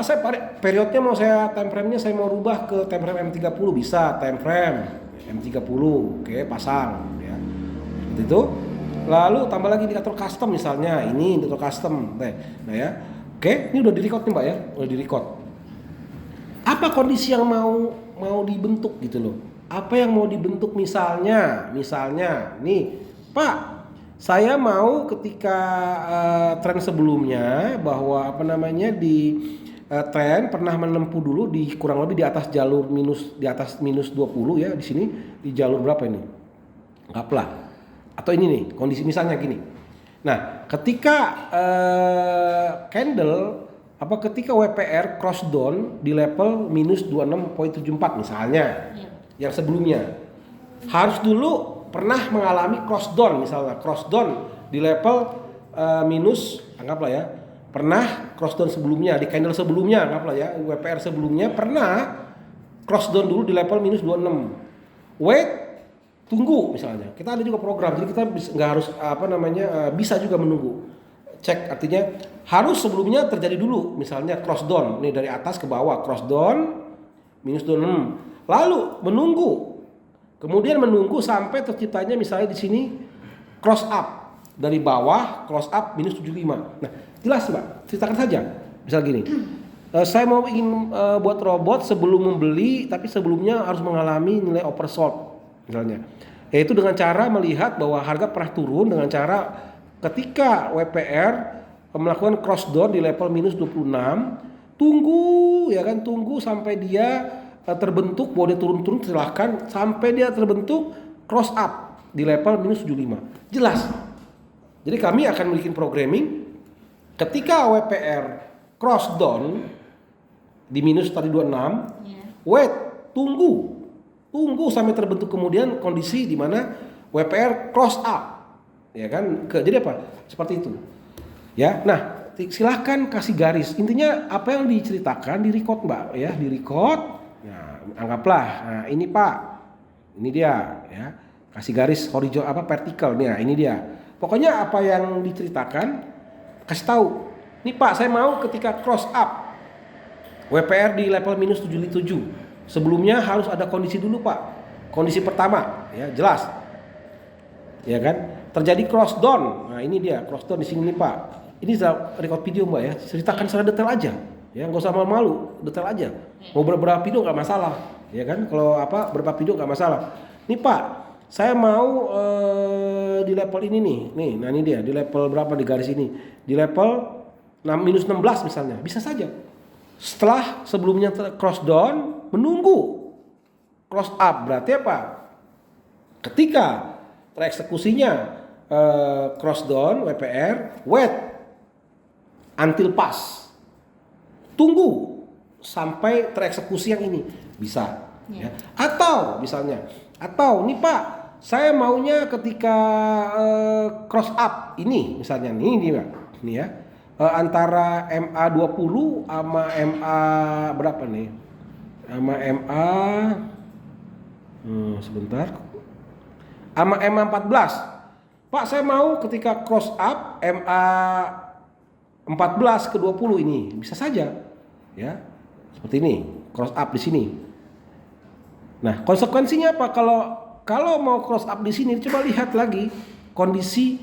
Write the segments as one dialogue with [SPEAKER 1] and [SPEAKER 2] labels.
[SPEAKER 1] Pak saya periodnya mau time frame-nya saya mau rubah ke time frame M30 bisa, time frame M30, oke pasang ya. Seperti itu. Lalu tambah lagi indikator custom misalnya, ini indikator custom. Nah ya. Oke, ini udah di-record nih Mbak ya, udah di-record. Apa kondisi yang mau dibentuk gitu loh? Apa yang mau dibentuk misalnya nih, Pak, saya mau ketika tren sebelumnya bahwa di tren pernah menempuh dulu di kurang lebih di atas jalur minus 20 ya di sini di jalur berapa ini? Anggaplah. Atau ini nih, kondisi misalnya gini. Nah, ketika ketika WPR cross down di level minus 26.74 misalnya, yang sebelumnya harus dulu pernah mengalami cross down di level minus, anggaplah ya, pernah cross down sebelumnya di candle sebelumnya, anggaplah ya, WPR sebelumnya pernah cross down dulu di level minus 26. Wait, tunggu misalnya. Kita ada juga program, jadi kita nggak harus bisa juga menunggu. Cek artinya harus sebelumnya terjadi dulu, misalnya cross down, nih dari atas ke bawah cross down minus 26. Lalu kemudian menunggu sampai terciptanya misalnya di sini cross up dari bawah cross up minus 75. Nah, jelas Mbak, ceritakan saja. Misal gini. Saya mau ingin buat robot sebelum membeli, tapi sebelumnya harus mengalami nilai oversold misalnya. Yaitu dengan cara melihat bahwa harga pernah turun dengan cara ketika WPR melakukan cross down di level minus 26, tunggu sampai dia terbentuk bahwa dia turun silahkan sampai dia terbentuk cross up di level minus 75. Jelas. Jadi kami akan bikin programming ketika WPR cross down di minus tadi 26, wait, tunggu sampai terbentuk kemudian kondisi di mana WPR cross up. Ya kan? Jadi apa? Seperti itu. Ya. Nah, silahkan kasih garis. Intinya apa yang diceritakan di-record Mbak ya, di-record. Nah, anggaplah nah ini Pak. Ini dia ya. Kasih garis horizontal vertikal nih. Nah, ini dia. Pokoknya apa yang diceritakan kasih tahu. Nih Pak, saya mau ketika cross up WPR di level minus 77. Sebelumnya harus ada kondisi dulu Pak. Kondisi pertama ya, jelas. Ya kan? Terjadi cross down. Nah, ini dia cross down di sini nih Pak. Ini record video Mbak ya. Ceritakan secara detail aja. Ya, enggak usah malu-malu, detail aja. Mau berapa video enggak masalah. Ya kan? Kalau berapa video enggak masalah. Nih Pak, saya mau di level ini nih. Nih, nah ini dia, di level berapa di garis ini? Di level minus 16 misalnya. Bisa saja. Setelah sebelumnya cross down, menunggu cross up. Berarti apa? Ketika tereksekusinya cross down WPR, wait until pass, tunggu sampai tereksekusi yang ini bisa ya. Atau nih Pak, saya maunya ketika cross up ini misalnya nih ya, antara MA20 sama MA berapa nih, sama MA sebentar sama MA14. Pak, saya mau ketika cross up MA 14 ke 20 ini bisa saja ya, seperti ini cross up di sini. Nah, konsekuensinya apa? Kalau mau cross up di sini, coba lihat lagi kondisi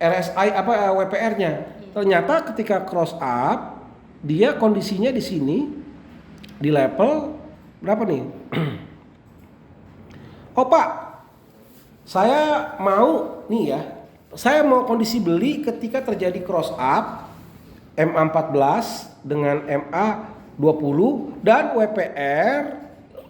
[SPEAKER 1] RSI WPR-nya. Ternyata ketika cross up dia kondisinya di sini di level berapa nih? Oh Pak, saya mau nih ya, saya mau kondisi beli ketika terjadi cross up MA14 dengan MA20 dan WPR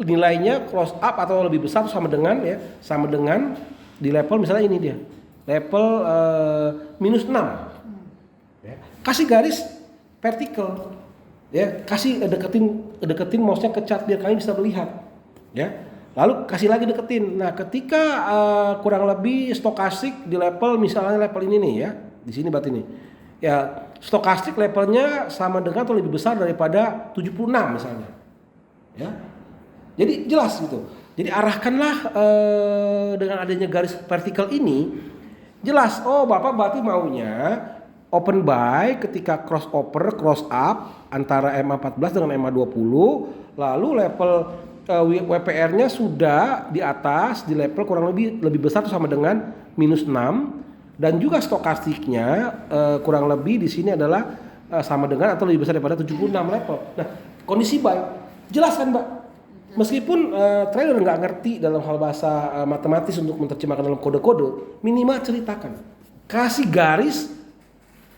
[SPEAKER 1] nilainya cross up atau lebih besar sama dengan di level misalnya ini dia level minus 6 ya. Kasih garis vertikal ya, kasih deketin mouse-nya ke chart biar kalian bisa melihat ya. Lalu kasih lagi deketin. Nah, ketika kurang lebih stokastik di level misalnya level ini nih ya, di sini berarti nih. Ya, stokastik levelnya sama dengan atau lebih besar daripada 76 misalnya. Ya. Jadi jelas gitu. Jadi arahkanlah dengan adanya garis vertikal ini jelas. Oh, Bapak berarti maunya open buy ketika crossover, cross up antara MA14 dengan MA20, lalu level WPR-nya sudah di atas, di level kurang lebih besar atau sama dengan -6, dan juga stokastiknya kurang lebih di sini adalah sama dengan atau lebih besar daripada 76 level. Nah, kondisi buy jelas kan, Mbak? Meskipun trader nggak ngerti dalam hal bahasa matematis untuk menerjemahkan dalam kode-kode, minimal ceritakan, kasih garis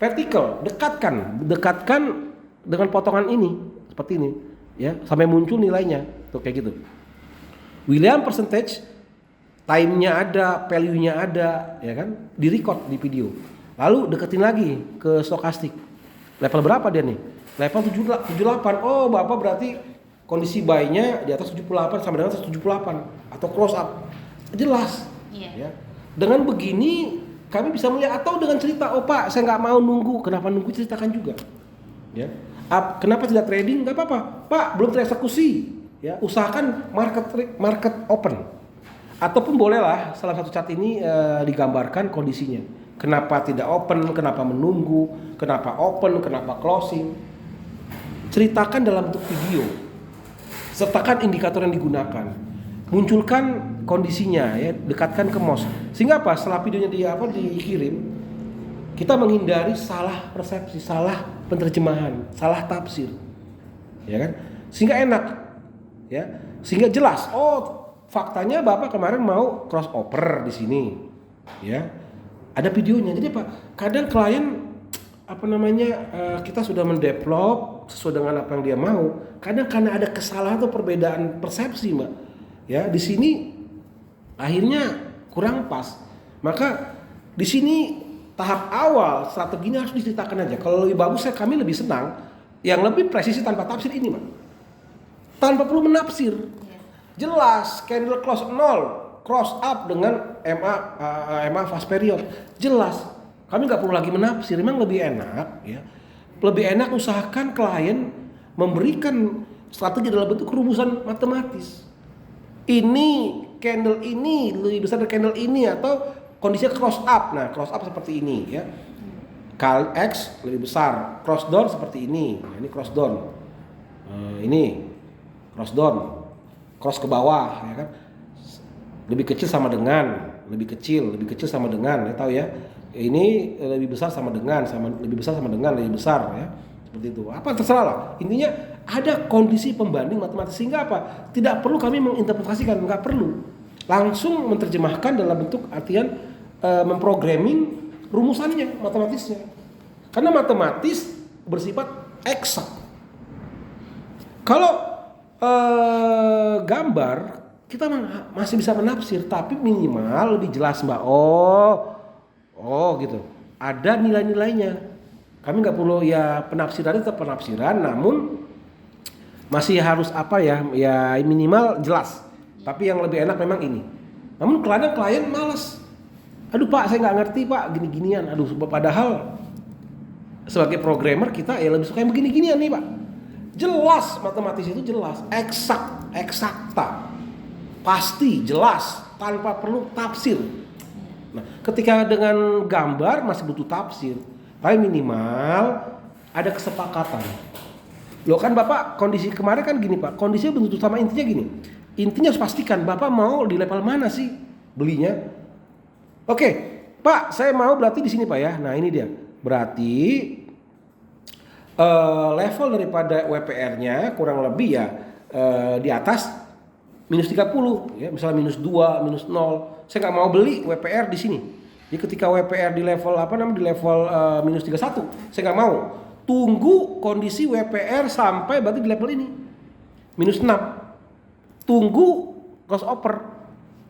[SPEAKER 1] vertikal, dekatkan dengan potongan ini seperti ini, ya, sampai muncul nilainya, tuh kayak gitu. William percentage, time-nya ada, value-nya ada, ya kan, di record di video. Lalu deketin lagi ke stokastik. Level berapa dia nih? Level 78. Oh, Bapak berarti kondisi buy-nya di atas 78 sama dengan 178 atau close up. Jelas. Ya. Dengan begini kami bisa melihat, atau dengan cerita, oh Pak, saya nggak mau nunggu. Kenapa nunggu? Ceritakan juga. Ya. Kenapa tidak trading? Nggak apa-apa. Pak, belum tereksekusi. Ya, usahakan market open. Ataupun bolehlah salah satu chart ini digambarkan kondisinya. Kenapa tidak open? Kenapa menunggu? Kenapa open? Kenapa closing? Ceritakan dalam bentuk video. Sertakan indikator yang digunakan. Munculkan kondisinya, ya, dekatkan ke mouse. Sehingga apa? Setelah videonya dikirim, kita menghindari salah persepsi, salah penerjemahan, salah tafsir. Ya kan? Sehingga enak, ya. Sehingga jelas, oh, faktanya Bapak kemarin mau crossover di sini. Ya. Ada videonya. Jadi Pak, kadang klien kita sudah mendevelop sesuai dengan apa yang dia mau. Kadang karena ada kesalahan atau perbedaan persepsi, Mbak. Ya, di sini akhirnya kurang pas. Maka di sini tahap awal strateginya harus diceritakan aja. Kalau lebih bagus, kami lebih senang yang lebih presisi tanpa tafsir ini, Mbak. Tanpa perlu menafsir. Jelas, candle close 0, cross up dengan MA fast period. Jelas. Kami nggak perlu lagi menafsir, memang lebih enak, ya. Lebih enak usahakan klien memberikan strategi dalam bentuk rumusan matematis. Ini candle ini lebih besar dari candle ini, atau kondisinya cross up. Nah, cross up seperti ini, ya. Kal X lebih besar, cross down seperti ini. Nah, ini cross down. Ini cross down, cross ke bawah, ya kan. Lebih kecil sama dengan, lebih kecil sama dengan, ya tahu ya. Ini lebih besar sama dengan, lebih besar sama dengan, lebih besar, ya. Seperti itu. Apa terserah lah. Intinya ada kondisi pembanding matematis, sehingga apa? Tidak perlu kami menginterpretasikan, nggak perlu. Langsung menerjemahkan dalam bentuk artian memprogramming rumusannya, matematisnya. Karena matematis bersifat eksak. Kalau gambar kita masih bisa menafsir, tapi minimal lebih jelas, Mbak. Oh gitu. Ada nilai-nilainya. Kami nggak perlu, ya, penafsiran tetap penafsiran, namun masih harus ya minimal jelas. Tapi yang lebih enak memang ini. Namun kadang klien malas. Aduh Pak, saya nggak ngerti Pak, gini-ginian. Aduh, padahal sebagai programmer kita ya lebih suka yang begini-ginian nih Pak. Jelas, matematis itu jelas, eksakta, pasti, jelas, tanpa perlu tafsir. Nah, ketika dengan gambar masih butuh tafsir, tapi minimal ada kesepakatan. Loh kan Bapak, kondisi kemarin kan gini Pak, kondisinya bentuk sama, intinya gini. Intinya harus pastikan Bapak mau di level mana sih belinya. Oke, Pak, saya mau berarti di sini Pak ya. Nah, ini dia. Berarti level daripada WPR-nya kurang lebih ya di atas -30 ya, misalnya -2, -0. Saya nggak mau beli WPR di sini. Jadi ketika WPR di level di level -31, saya nggak mau. Tunggu kondisi WPR sampai berarti di level ini -6. Tunggu crossover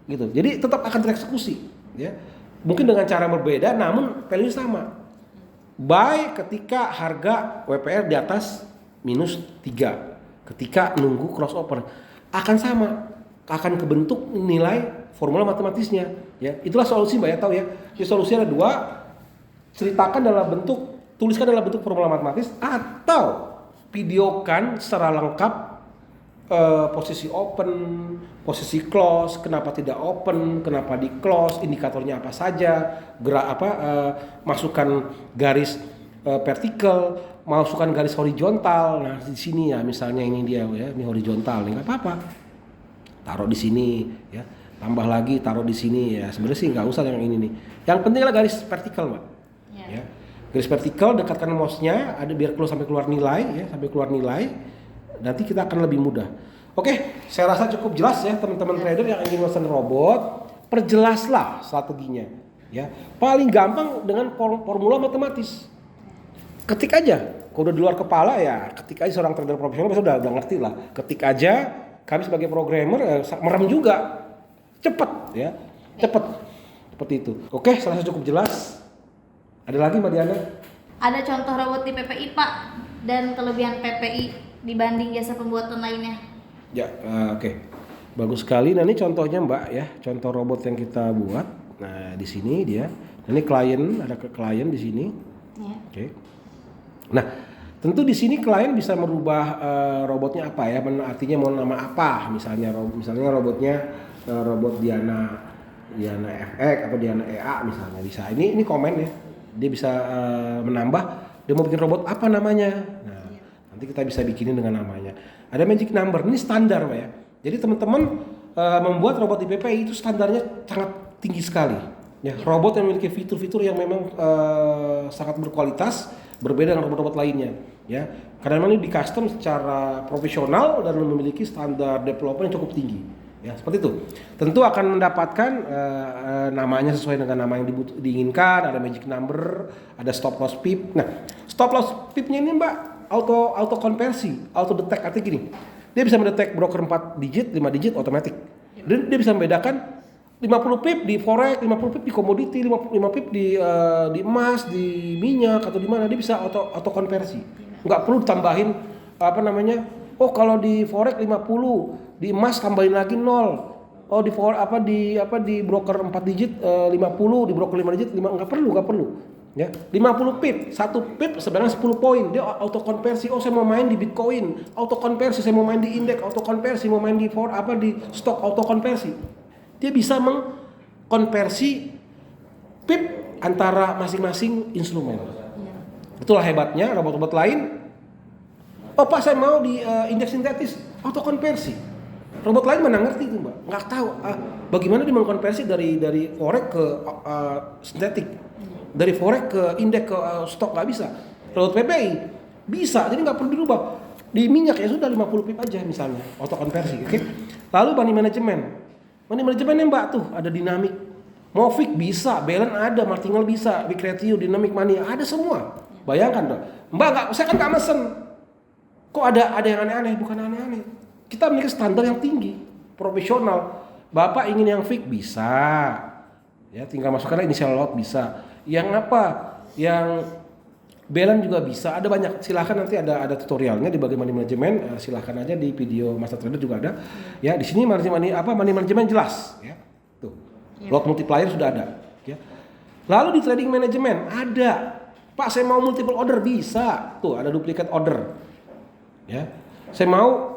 [SPEAKER 1] gitu. Jadi tetap akan tereksekusi ya. Mungkin dengan cara berbeda namun value sama. Buy ketika harga WPR di atas -3. Ketika nunggu crossover akan sama, akan kebentuk nilai formula matematisnya ya. Itulah solusi Mbak ya, tahu ya. Jadi solusinya ada dua, tuliskan dalam bentuk formula matematis, atau videokan secara lengkap posisi open, posisi close, kenapa tidak open, kenapa di close, indikatornya apa saja, masukkan garis vertikal, masukkan garis horizontal. Nah di sini ya misalnya ini dia ya, ini horizontal, nggak apa-apa, taruh di sini ya, tambah lagi taruh di sini ya. Sebenarnya sih nggak usah yang ini nih. Yang penting adalah garis vertikal, Mbak. Ya. Garis vertikal, dekatkan mouse-nya, ada biar sampai keluar nilai ya, sampai keluar nilai. Nanti kita akan lebih mudah. Oke, saya rasa cukup jelas ya teman-teman trader yang ingin memesan robot, perjelaslah strateginya ya. Paling gampang dengan formula matematis. Ketik aja, kalau udah di luar kepala ya ketik aja, seorang trader profesional pasti udah ngerti lah. Ketik aja, kami sebagai programmer merem juga. Cepet ya, cepet. Seperti itu. Oke, saya rasa cukup jelas. Ada lagi Mbak Diana?
[SPEAKER 2] Ada contoh robot di PPI Pak, dan kelebihan PPI dibanding jasa pembuatan lainnya.
[SPEAKER 1] Ya, oke. Bagus sekali. Nah, ini contohnya Mbak ya, contoh robot yang kita buat. Nah, di sini dia. Ini klien, ada klien di sini.
[SPEAKER 2] Ya.
[SPEAKER 1] Oke. Nah, tentu di sini klien bisa merubah robotnya apa ya? Artinya mau nama apa? Misalnya robotnya robot Diana FX atau Diana EA misalnya bisa. Ini komen ya. Dia bisa menambah. Dia mau bikin robot apa namanya? Nah, nanti kita bisa bikinin dengan namanya. Ada magic number, ini standar Pak ya. Jadi teman-teman membuat robot di PPI itu standarnya sangat tinggi sekali. Ya, robot yang memiliki fitur-fitur yang memang sangat berkualitas, berbeda dengan robot-robot lainnya. Ya, karena memang ini di custom secara profesional dan memiliki standar development yang cukup tinggi. Ya, seperti itu. Tentu akan mendapatkan namanya sesuai dengan nama yang diinginkan, ada magic number, ada stop loss pip. Nah, stop loss pipnya ini Mbak auto konversi, auto detect, artinya gini. Dia bisa mendetek broker 4 digit, 5 digit otomatis. Dan dia bisa membedakan 50 pip di forex, 50 pip di komoditi, 5 pip di emas, di minyak atau di mana, dia bisa auto konversi. Nggak perlu ditambahin oh kalau di forex 50, di emas tambahin lagi 0. Oh di broker 4 digit 50, di broker 5 digit 5, nggak perlu. Ya, 50 pip, 1 pip sebenarnya 10 poin. Dia auto konversi. Oh, saya mau main di Bitcoin, auto konversi. Saya mau main di indeks, auto konversi. Mau main di di stok, auto konversi. Dia bisa mengkonversi pip antara masing-masing instrumen. Itulah hebatnya robot-robot lain. Oh, Pak, saya mau di indeks sintetis, auto konversi. Robot lain mana ngerti itu, Mbak? Nggak tahu bagaimana dia mengkonversi dari forex ke sintetik. Dari forex ke indeks ke stok nggak bisa. Robot PPI bisa, jadi nggak perlu dirubah. Di minyak ya sudah 50 pip aja misalnya, auto konversi. Oke. Lalu money manajemennya Mbak tuh ada dinamik. Movik bisa, balance ada, martingale bisa, week ratio, dynamic money ada semua. Bayangkan dong. Mbak saya kan nggak mesen. Kok ada yang aneh-aneh? Bukan aneh-aneh. Kita memiliki standar yang tinggi, profesional. Bapak ingin yang fix bisa. Ya, tinggal masukkan initial lot bisa. Yang apa? Yang balance juga bisa. Ada banyak. Silahkan nanti ada tutorialnya di bagian money management. Silahkan aja di video Master Trader juga ada. Ya, di sini money management jelas. Ya, tuh. Lot multiplier sudah ada. Ya. Lalu di trading management ada. Pak, saya mau multiple order bisa. Tuh ada duplicate order. Ya, saya mau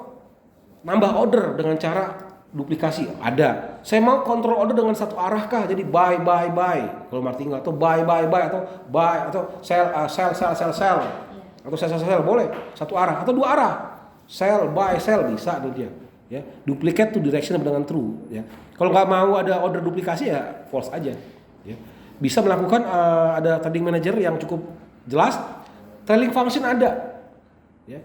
[SPEAKER 1] nambah order dengan cara duplikasi ada. Saya mau kontrol order dengan satu arah kah? Jadi buy kalau martingale atau buy atau buy atau sell atau sell boleh satu arah atau dua arah. Sell bisa tuh dia. Ya, duplicate to direction dengan true ya. Kalau nggak mau ada order duplikasi ya false aja. Ya. Bisa melakukan ada trading manager yang cukup jelas. Trailing function ada. Ya.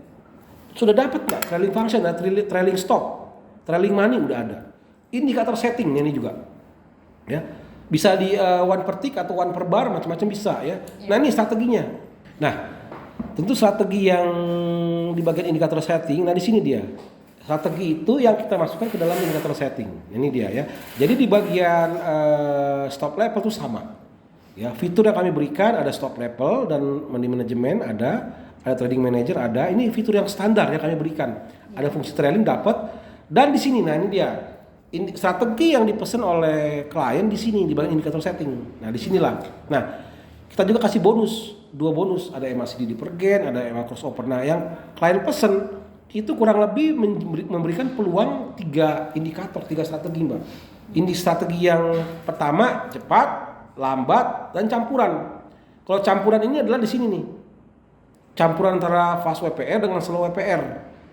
[SPEAKER 1] Sudah dapat nggak trailing function, trailing stop, trailing money udah ada. Indikator setting ini juga, ya bisa di one per tick atau one per bar macam-macam bisa ya. Nah ini strateginya. Nah tentu strategi yang di bagian indikator setting. Nah di sini dia strategi itu yang kita masukkan ke dalam indikator setting. Ini dia ya. Jadi di bagian stop level itu sama. Ya fitur yang kami berikan ada stop level dan money management ada trading manager ada. Ini fitur yang standar yang kami berikan. Ada fungsi trailing dapat dan di sini nah ini dia. Strategi yang dipesan oleh klien di sini di bagian indikator setting. Nah, di sinilah. Nah, kita juga kasih bonus, 2 bonus, ada MACD di per gen, ada MA crossover. Nah, yang klien pesen itu kurang lebih memberikan peluang 3 indikator, 3 strategi Mbak. Ini strategi yang pertama cepat, lambat, dan campuran. Kalau campuran ini adalah di sini nih, campuran antara fast WPR dengan slow WPR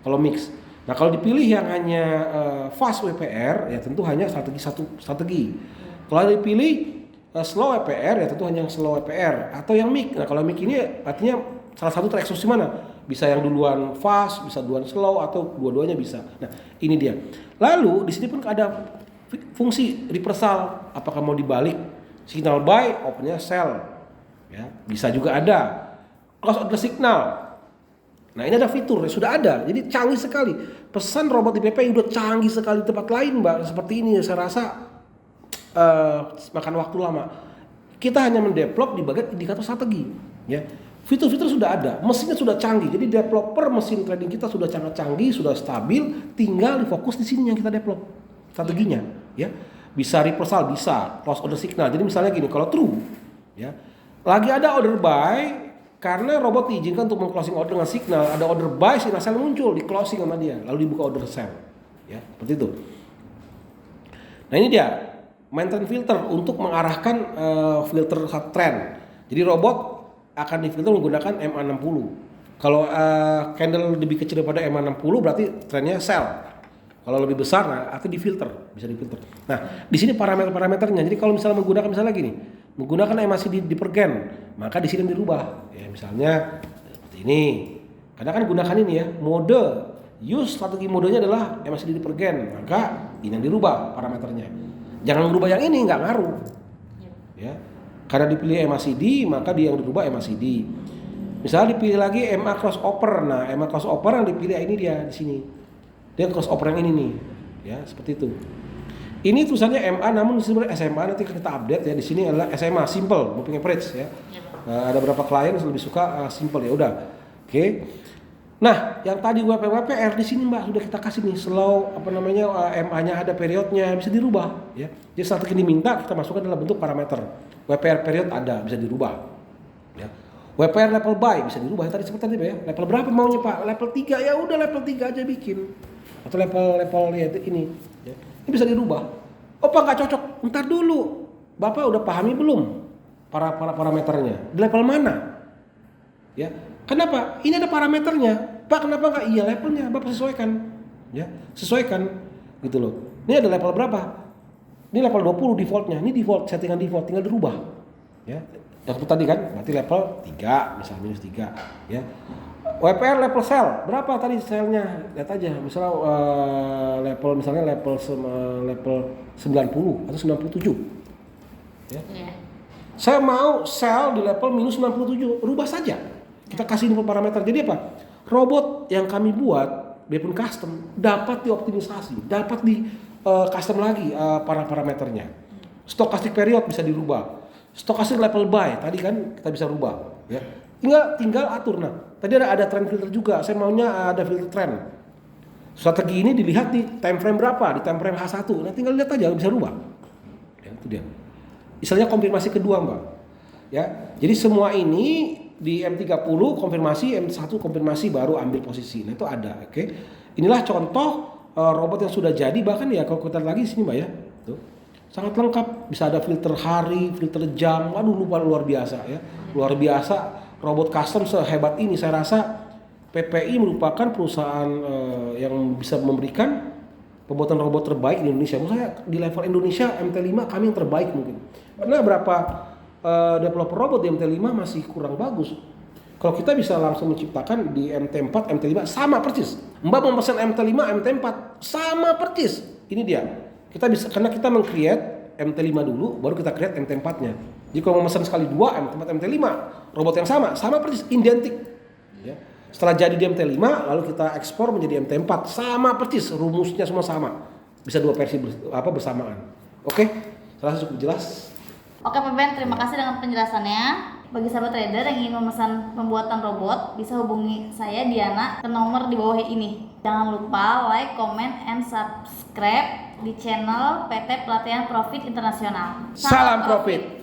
[SPEAKER 1] kalau mix. Nah kalau dipilih yang hanya fast WPR ya tentu hanya satu strategi. Kalau dipilih slow WPR ya tentu hanya yang slow WPR atau yang mix. Nah kalau mix ini artinya salah satu terekspos di mana? Bisa yang duluan fast, bisa duluan slow atau dua-duanya bisa. Nah ini dia. Lalu di sini pun ada fungsi reversal. Apakah mau dibalik signal buy, opennya sell? Ya bisa juga ada. Close order signal. Nah ini ada fitur sudah ada, jadi canggih sekali. Pesan robot di PPI udah canggih sekali di tempat lain Mbak. Seperti ini saya rasa makan waktu lama. Kita hanya mendevelop di bagian indikator strategi. Ya, fitur-fitur sudah ada, mesinnya sudah canggih. Jadi developer mesin trading kita sudah sangat canggih, sudah stabil. Tinggal difokus di sini yang kita develop strateginya. Ya, bisa reversal, bisa close order signal. Jadi misalnya gini, kalau true, ya, lagi ada order buy. Karena robot diizinkan untuk meng-closing order dengan signal, ada order buy, signal sell muncul, di closing sama dia, lalu dibuka order sell. Ya, seperti itu. Nah ini dia, maintain filter untuk mengarahkan filter trend. Jadi robot akan difilter menggunakan MA60. Kalau candle lebih kecil daripada MA60 berarti trendnya sell. Kalau lebih besar, nah, arti difilter, bisa difilter. Nah, di sini parameter-parameternya. Jadi kalau misalnya menggunakan misalnya gini, menggunakan MACD di per gen, maka di sini dirubah. Ya, misalnya seperti ini. Karena kan gunakan ini ya, mode use strategi modenya adalah MACD di per gen, maka ini yang dirubah parameternya. Jangan merubah yang ini, nggak ngaruh. Ya, karena dipilih MACD, maka dia yang dirubah MACD. Misalnya dipilih lagi MA crossover, nah MA crossover yang dipilih ini dia di sini. Dia crossover yang ini nih, ya seperti itu. Ini tulisannya MA namun sebenarnya SMA, nanti kita update ya. Di sini adalah SMA simple moving average ya. Ada beberapa klien yang lebih suka simple ya udah. Oke. Nah, yang tadi WPR di sini Mbak sudah kita kasih nih slow MA-nya ada periodnya bisa dirubah ya. Jadi strategi diminta kita masukkan dalam bentuk parameter. WPR period ada bisa dirubah. Ya. WPR level buy bisa dirubah tadi seperti tadi ya. Level berapa maunya Pak? Level 3 ya udah level 3 aja bikin. Atau level ya ini ya. Ini bisa dirubah. Oh Pak nggak cocok, ntar dulu. Bapak udah pahami belum para parameternya? Di level mana? Ya, kenapa? Ini ada parameternya. Pak kenapa nggak? Iya levelnya, Bapak sesuaikan. Ya, sesuaikan gitu loh. Ini ada level berapa? Ini level 20 defaultnya. Ini default, settingan default, tinggal dirubah. Ya, yang tadi kan, berarti level 3, misalnya minus 3. Ya. WPR level sell berapa tadi sellnya? Lihat aja, misalnya misalnya level 90 atau 97. Ya. Saya mau sell di level minus 97, rubah saja. Kita kasih info parameter. Jadi apa? Robot yang kami buat, biarpun custom, dapat dioptimisasi, dapat di custom lagi para parameternya. Stochastic period bisa dirubah. Stochastic level buy tadi kan kita bisa rubah. Ya. Tinggal atur. Nah, tadi ada trend filter juga. Saya maunya ada filter trend. Strategi ini dilihat di time frame berapa, di time frame H1. Nah, tinggal lihat aja bisa rubah. Ya, itu dia. Misalnya konfirmasi kedua, Mbak. Ya. Jadi semua ini di M30 konfirmasi, M1 konfirmasi baru ambil posisi. Nah, itu ada, oke. Inilah contoh robot yang sudah jadi, bahkan ya kalau kita lagi di sini, Mbak ya. Tuh. Sangat lengkap, bisa ada filter hari, filter jam. Waduh, luar biasa ya. Luar biasa. Robot custom sehebat ini, saya rasa PPI merupakan perusahaan yang bisa memberikan pembuatan robot terbaik di Indonesia. Menurut saya di level Indonesia MT5 kami yang terbaik mungkin. Karena berapa developer robot di MT5 masih kurang bagus. Kalau kita bisa langsung menciptakan di MT4, MT5 sama persis. Mbak mau pesan MT5, MT4 sama persis. Ini dia. Kita bisa karena kita meng-create MT5 dulu, baru kita create MT4-nya. Jadi kalau mau pesan sekali 2 MT4, MT5, robot yang sama persis, identik. Ya. Setelah jadi di MT5, lalu kita ekspor menjadi MT4, sama persis, rumusnya semua sama. Bisa 2 versi bersamaan. Oke, saya rasa cukup jelas.
[SPEAKER 2] Oke Pak Ben, terima kasih dengan penjelasannya. Bagi sahabat trader yang ingin memesan pembuatan robot, bisa hubungi saya Diana ke nomor di bawah ini. Jangan lupa like, comment, and subscribe di channel PT Pelatihan Profit Internasional.
[SPEAKER 1] Salam Profit.